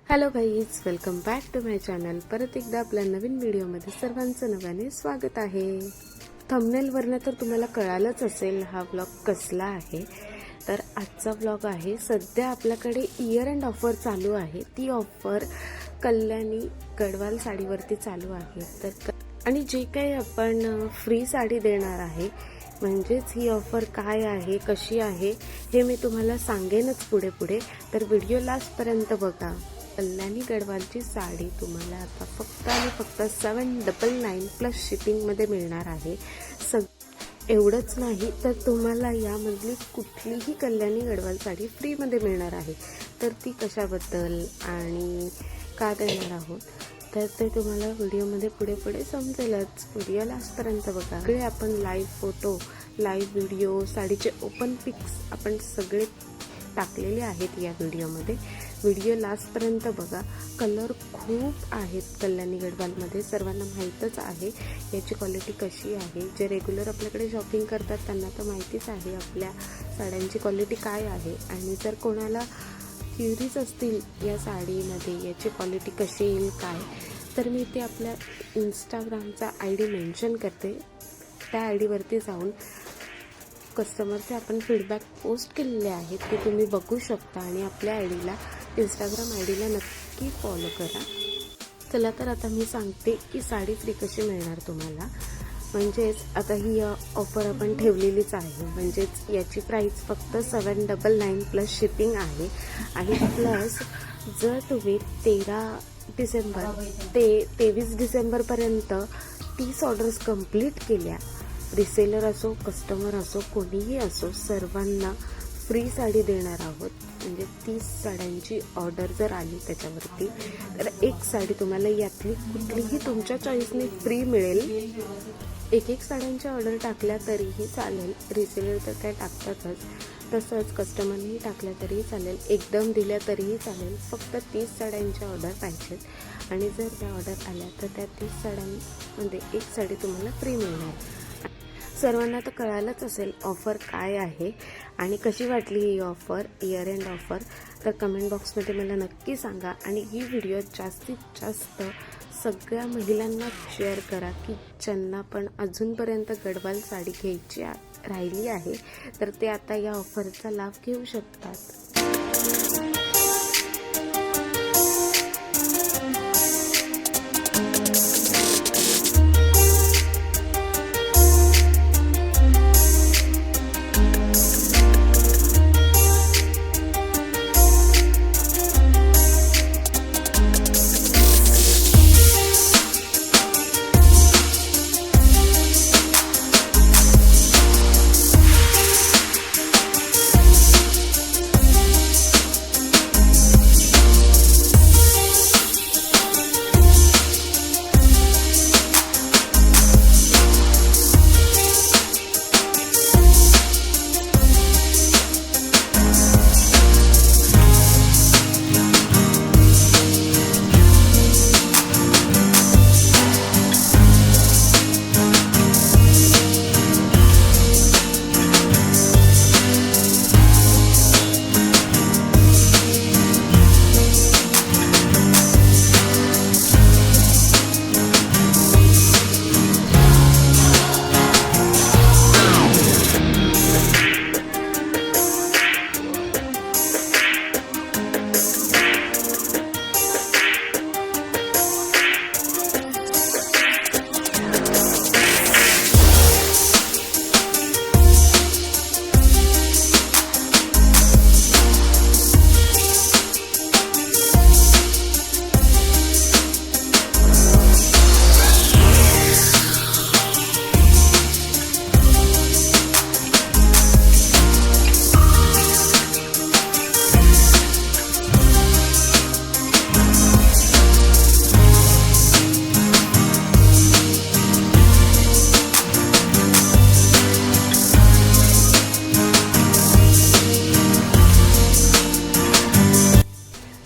Hello guys, welcome back to my channel. परत एकदा आपल्या नवीन व्हिडिओमध्ये सर्वांचं नव्याने स्वागत आहे। थंबनेलवरनं तर तुम्हाला कळालंच असेल हा व्लॉग कसला आहे। तर आजचा व्लॉग आहे, सध्या आपल्याकडे इयर एंड ऑफर चालू आहे। ती ऑफर कल्याणी गडवाल साडीवरती चालू आहे। तर आणि जे काही आपण फ्री साडी देणार आहे, म्हणजेच ही ऑफर काय आहे, कशी आहे हे मी तुम्हाला सांगेनच पुढे पुढे। तर व्हिडिओ लास्टपर्यंत बघा। कल्याणी गडवालची साडी तुम्हाला आता फक्त आणि फक्त 799 प्लस शिपिंगमध्ये मिळणार आहे। एवढंच नाही तर तुम्हाला यामधली कुठलीही कल्याणी गडवाल साडी फ्रीमध्ये मिळणार आहे। तर ती कशाबद्दल आणि का देणार आहोत तर ते तुम्हाला व्हिडिओमध्ये पुढे पुढे समजेलच। व्हिडिओ लास्टपर्यंत बघा। सगळे आपण लाईव्ह फोटो, लाईव्ह व्हिडिओ, साडीचे ओपन पिक्स आपण सगळे टाकलेले आहेत या व्हिडिओमध्ये। व्हिडिओ लास्टपर्यंत बघा। कलर खूप आहेत कल्याणी गडवालमध्ये, सर्वांना माहीतच आहे याची क्वालिटी कशी आहे। जे रेग्युलर आपल्याकडे शॉपिंग करतात त्यांना तर माहितीच आहे आपल्या साड्यांची क्वालिटी काय आहे। आणि जर कोणाला क्युरीज असतील या साडीमध्ये याची क्वालिटी कशी येईल काय, तर मी ते आपल्या इंस्टाग्रामचा ID मेन्शन करते। त्या ID वरती जाऊन कस्टमरचे आपण फीडबॅक पोस्ट केलेले आहेत ते तुम्ही बघू शकता आणि आपल्या इंस्टाग्राम आयडीला नक्की फॉलो करा। चला तर आता मी सांगते की साडी फ्री कशी मिळणार तुम्हाला। म्हणजेच आता ही ऑफर आपण ठेवलेलीच आहे, म्हणजेच याची प्राइस फक्त 799 प्लस शिपिंग आहे। आणि प्लस जर तुम्ही 13 डिसेंबर ते 23 डिसेंबरपर्यंत 30 ऑर्डर्स कंप्लीट केल्या, रिसेलर असो, कस्टमर असो, कोणीही असो, सर्वांना फ्री साडी देणार आहोत। म्हणजे 30 साड्यांची ऑर्डर जर आली त्याच्यावरती तर एक साडी तुम्हाला यातली कुठलीही तुमच्या चॉईसने फ्री मिळेल। एक साड्यांची ऑर्डर टाकल्या तरीही चालेल, रिसेलर तर काय टाकतातच, तसंच कस्टमरनेही टाकल्या तरीही चालेल, एकदम दिल्या तरीही चालेल। फक्त 30 साड्यांच्या ऑर्डर पाहिजेत आणि जर त्या ऑर्डर आल्या तर त्या 30 साड्यांमध्ये एक साडी तुम्हाला फ्री मिळणार। सर्वांना तर कळालंच असेल ऑफर काय आहे आणि कशी वाटली ही ऑफर, इयर एंड ऑफर। तर कमेंट बॉक्समध्ये मला नक्की सांगा आणि ही व्हिडिओ जास्तीत जास्त सगळ्या महिलांना शेअर करा की ज्यांना पण अजूनपर्यंत गडवाल साडी घ्यायची राहिली आहे तर ते आता या ऑफरचा लाभ घेऊ शकतात।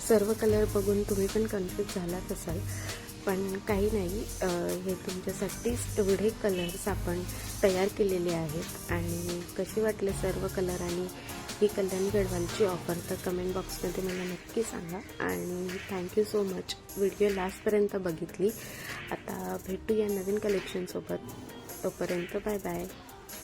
सर्व कलर बघून तुम्ही पण कन्फ्यूज झालात असाल, पण काही नाही, हे तुमच्यासाठीच एवढे कलर्स आपण तयार केलेले आहेत. आणि कसे वाटले सर्व कलर आणि ही कल्याणी गडवालची ऑफर तर कमेंट बॉक्समध्ये मला नक्की सांगा. आणि थँक्यू सो मच व्हिडिओ लास्टपर्यंत बघितली. आता भेटूया नवीन कलेक्शनसोबत. तोपर्यंत बाय बाय.